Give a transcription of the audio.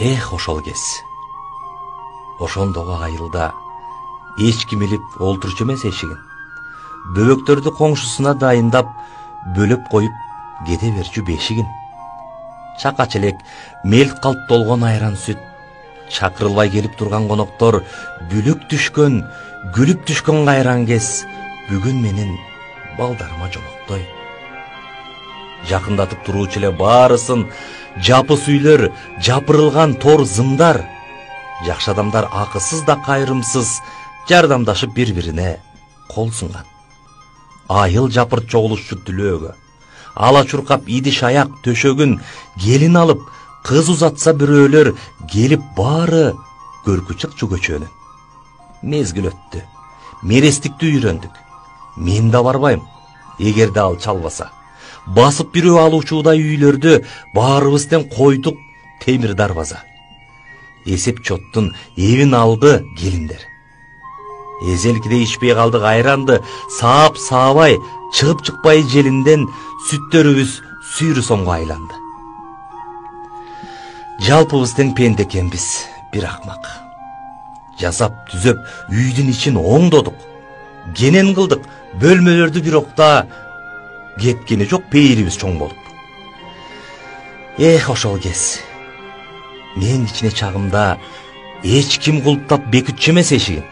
Ошол кез. Ошондогу айылда эч ким илип олтурчу эмес эшигин. Бөбөктөрдү коңшусуна дайындап, бөлөп коюп кете берчү бешигин. Чака челек, мелт калп толгон айран сүт, чакырылбай келип турган коноктор, бүлүк түшкөн, күлүп түшкөн кайран кез бүгүн менин балдарыма жолоктой. Жакындатып туруучу эле баарысын жапыс үйлөр, жапырылган тор зымдар. Жакшы адамдар акысыз да кайрымсыз жардамдашып бири-бирине кол сунган. Айыл жапырт чогулушчу түлөөгө, ала чуркап идиш аяк төшөгүн келин алып, кыз узатса бирөөлөр келип баары көркү чыкчу көчөнүн. Мезгил өттү, мерестикти үйрөндүк. Мен да барбайм, эгерде ал чалбаса. Басып бирөө алуучудай үйлөрдү баарыбызден койдук темир дарбаза. Эсеп чоттун эбин алды келиндер. Эзелкиде ичпей калдык айранды саап саабай, чыгып чыкпай желинден сүттөрүбүз сүйрү сомго айланды. Жалпыбыз тең пенде экенбиз, бир акмак. Жасап түзөп үйдүн ичин оңдодук. Кенен кылдык, бөлмөлөрдү бир окта кеткени жок, пейрибиз чоң болуп. Ошол кез. Мен кичине чагымда эч ким кулуптап бекитчү эмес эшигин.